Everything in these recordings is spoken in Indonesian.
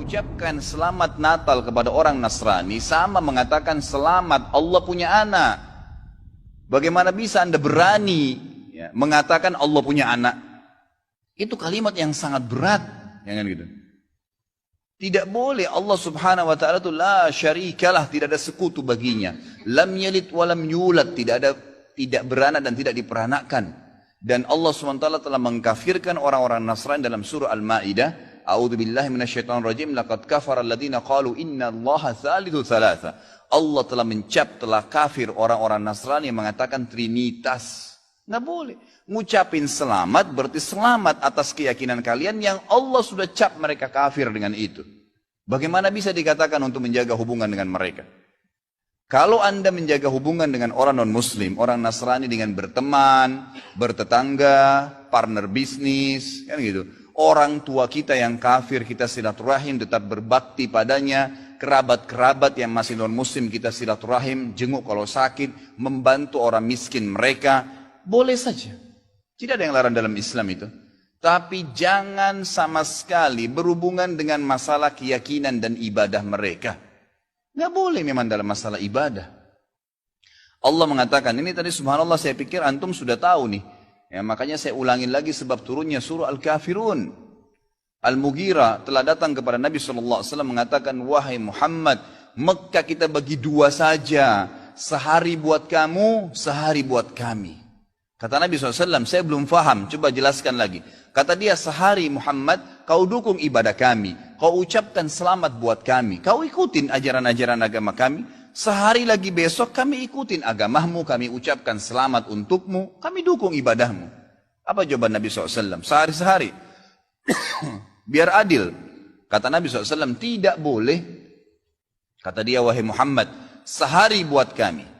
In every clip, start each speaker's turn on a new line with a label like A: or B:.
A: mengucapkan selamat Natal kepada orang Nasrani sama mengatakan selamat Allah punya anak. Bagaimana bisa Anda berani mengatakan Allah punya anak? Itu kalimat yang sangat berat, jangan gitu. Tidak boleh. Allah subhanahu wa ta'ala itu la syarikalah, tidak ada sekutu baginya. Lam yalid wa lam yulad, tidak beranak dan tidak diperanakkan. Dan Allah subhanahu wa ta'ala telah mengkafirkan orang-orang Nasrani dalam surah Al-Ma'idah. A'udzubillahi minasyaitonirrajim, laqad kafara alladziina qalu innallaha tsalitsu tsalatsa. Allah telah telah kafir orang-orang Nasrani yang mengatakan trinitas. Nggak boleh. Ngucapin selamat berarti selamat atas keyakinan kalian yang Allah sudah cap mereka kafir dengan itu. Bagaimana bisa dikatakan untuk menjaga hubungan dengan mereka? Kalau Anda menjaga hubungan dengan orang non-muslim, orang Nasrani dengan berteman, bertetangga, partner bisnis, kan gitu. Orang tua kita yang kafir kita silaturahim, tetap berbakti padanya. Kerabat-kerabat yang masih non-muslim kita silaturahim, jenguk kalau sakit, membantu orang miskin mereka. Boleh saja. Tidak ada yang larang dalam Islam itu. Tapi jangan sama sekali berhubungan dengan masalah keyakinan dan ibadah mereka. Nggak boleh memang dalam masalah ibadah. Allah mengatakan, ini tadi subhanallah saya pikir antum sudah tahu nih. Ya, makanya saya ulangin lagi sebab turunnya surah Al-Kafirun. Al-Mughirah telah datang kepada Nabi SAW mengatakan, wahai Muhammad, Mekah kita bagi dua saja. Sehari buat kamu, sehari buat kami. Kata Nabi SAW, saya belum faham, coba jelaskan lagi. Kata dia, sehari Muhammad, kau dukung ibadah kami. Kau ucapkan selamat buat kami. Kau ikutin ajaran-ajaran agama kami. Sehari lagi besok kami ikutin agamamu, kami ucapkan selamat untukmu. Kami dukung ibadahmu. Apa jawaban Nabi SAW? Sehari-sehari. Biar adil. Kata Nabi SAW, tidak boleh. Kata dia, wahai Muhammad, sehari buat kami.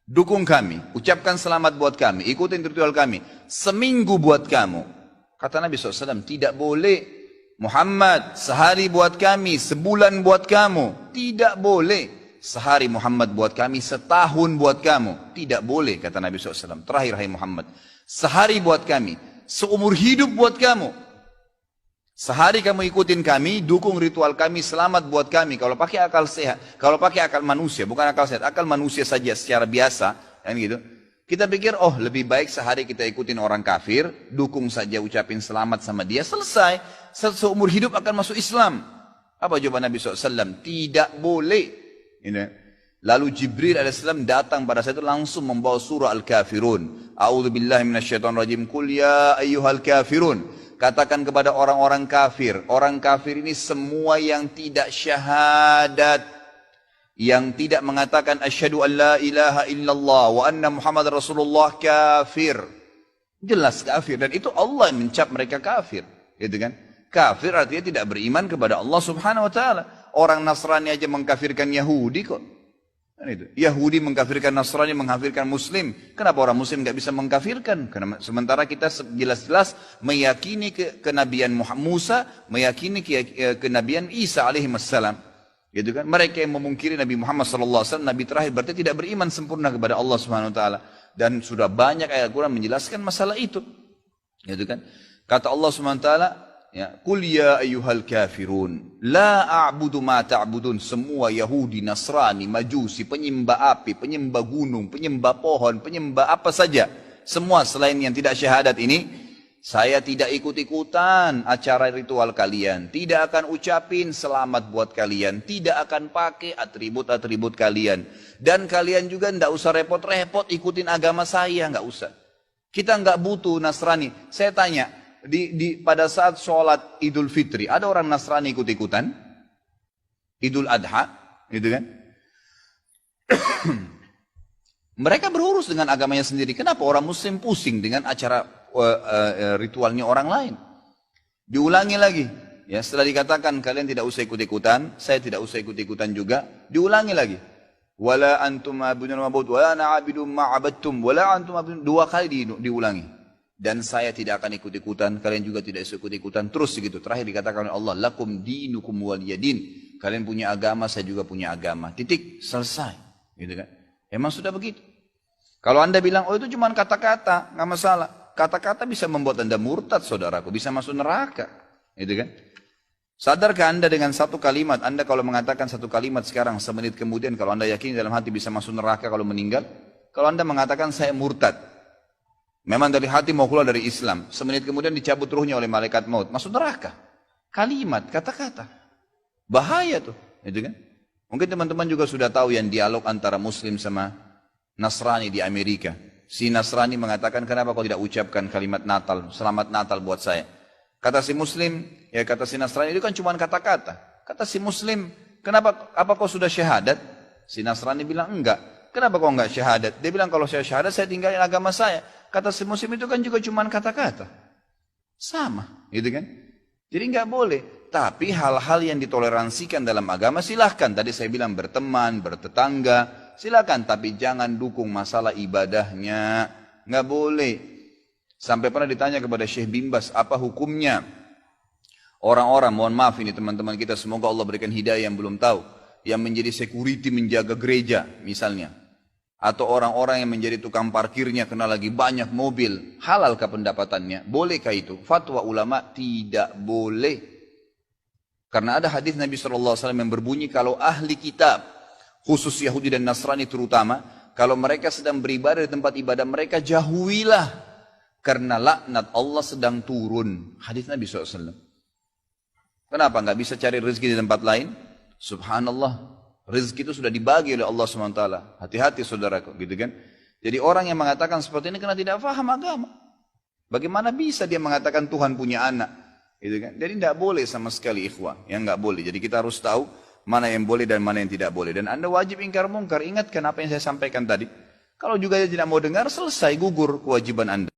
A: Dukung kami, ucapkan selamat buat kami, ikutin ritual kami. Seminggu buat kamu. Kata Nabi SAW, tidak boleh. Muhammad, sehari buat kami, sebulan buat kamu. Tidak boleh. Sehari Muhammad buat kami, setahun buat kamu. Tidak boleh, kata Nabi SAW. Terakhir, hai Muhammad. Sehari buat kami, seumur hidup buat kamu. Sehari kamu ikutin kami, dukung ritual kami, selamat buat kami. Kalau pakai akal sehat, kalau pakai akal manusia, bukan akal sehat, akal manusia saja secara biasa, kan gitu. Kita pikir, oh lebih baik sehari kita ikutin orang kafir, dukung saja, ucapin selamat sama dia, selesai. Seumur hidup akan masuk Islam. Apa jawaban Nabi SAW? Tidak boleh. Lalu Jibril AS datang pada saat itu langsung membawa surah Al-Kafirun. A'udzubillahi minasyaitonirrajim. Qul ya ayyuhal kafirun. Katakan kepada orang-orang kafir. Orang kafir ini semua yang tidak syahadat. Yang tidak mengatakan asyhadu an la ilaha illallah wa anna Muhammad Rasulullah kafir. Jelas kafir. Dan itu Allah yang mencap mereka kafir. Gitu kan? Kafir artinya tidak beriman kepada Allah subhanahu wa ta'ala. Orang Nasrani aja mengkafirkan Yahudi kok. Itu. Yahudi mengkafirkan Nasrani, mengkafirkan Muslim. Kenapa orang Muslim nggak bisa mengkafirkan? Karena sementara kita jelas-jelas meyakini kenabian Musa, meyakini kenabian Isa alaihissalam. Gitu kan? Mereka yang memungkiri Nabi Muhammad SAW, Nabi terakhir, berarti tidak beriman sempurna kepada Allah Subhanahu Wa Taala. Dan sudah banyak ayat Quran menjelaskan masalah itu. Gitu kan? Kata Allah Subhanahu Wa Taala, ya, Qul ya ayyuhal kafirun la a'budu ma ta'budun. Semua Yahudi, Nasrani, Majusi, penyembah api, penyembah gunung, penyembah pohon, penyembah apa saja, semua selain yang tidak syahadat ini, saya tidak ikut-ikutan acara ritual kalian, tidak akan ucapin selamat buat kalian, tidak akan pakai atribut-atribut kalian, dan kalian juga tidak usah repot-repot ikutin agama saya, nggak usah. Kita nggak butuh Nasrani. Saya tanya, pada saat sholat Idul Fitri, ada orang Nasrani ikut-ikutan? Idul Adha, gitu kan? Mereka berurus dengan agamanya sendiri. Kenapa orang Muslim pusing dengan acara ritualnya orang lain? Diulangi lagi. Ya, setelah dikatakan kalian tidak usah ikut-ikutan, saya tidak usah ikut-ikutan juga, diulangi lagi. Wala antum ma'budun ma'bud, wala na'abidum ma'abadtum, wala antum ma'budun. Dua kali diulangi. Dan saya tidak akan ikut-ikutan, kalian juga tidak ikut-ikutan, terus begitu. Terakhir dikatakan oleh Allah, lakum dinukum waliyadin. Kalian punya agama, saya juga punya agama. Titik, selesai. Gitu kan? Emang sudah begitu. Kalau anda bilang, oh itu cuma kata-kata, nggak masalah. Kata-kata bisa membuat anda murtad, saudaraku, bisa masuk neraka. Gitu kan? Sadarkah Anda dengan satu kalimat, Anda kalau mengatakan satu kalimat sekarang, semenit kemudian kalau Anda yakin dalam hati bisa masuk neraka kalau meninggal, kalau Anda mengatakan saya murtad, memang dari hati mau keluar dari Islam, semenit kemudian dicabut ruhnya oleh malaikat maut, masuk neraka. Kalimat, kata-kata. Bahaya tuh, gitu kan? Mungkin teman-teman juga sudah tahu yang dialog antara Muslim sama Nasrani di Amerika. Si Nasrani mengatakan, kenapa kau tidak ucapkan kalimat Natal, selamat Natal buat saya. Kata si Muslim, ya kata si Nasrani itu kan cuma kata-kata. Kata si Muslim, kenapa, apa kau sudah syahadat? Si Nasrani bilang, enggak. Kenapa kau enggak syahadat? Dia bilang, kalau saya syahadat, saya tinggalin agama saya. Kata si Muslim itu kan juga cuma kata-kata. Sama, gitu kan? Jadi enggak boleh. Tapi hal-hal yang ditoleransikan dalam agama silahkan. Tadi saya bilang berteman, bertetangga, silahkan. Tapi jangan dukung masalah ibadahnya. Enggak boleh. Sampai pernah ditanya kepada Syekh Bimbas, apa hukumnya orang-orang, mohon maaf ini teman-teman kita, semoga Allah berikan hidayah yang belum tahu, yang menjadi security menjaga gereja misalnya, atau orang-orang yang menjadi tukang parkirnya karena lagi banyak mobil, halalkah pendapatannya? Bolehkah itu? Fatwa ulama tidak boleh. Karena ada hadis Nabi SAW yang berbunyi, kalau ahli kitab, khusus Yahudi dan Nasrani terutama, kalau mereka sedang beribadah di tempat ibadah mereka, jauhilah. Karena laknat Allah sedang turun. Hadis Nabi SAW. Kenapa nggak bisa cari rezeki di tempat lain? Subhanallah. Rezeki itu sudah dibagi oleh Allah SWT. Hati-hati saudaraku, gitu kan? Jadi orang yang mengatakan seperti ini karena tidak paham agama. Bagaimana bisa dia mengatakan Tuhan punya anak? Gitu kan? Jadi tidak boleh sama sekali ikhwah. Yang nggak boleh. Jadi kita harus tahu mana yang boleh dan mana yang tidak boleh. Dan Anda wajib ingkar mungkar. Ingatkan apa yang saya sampaikan tadi. Kalau juga dia tidak mau dengar, selesai, gugur kewajiban Anda.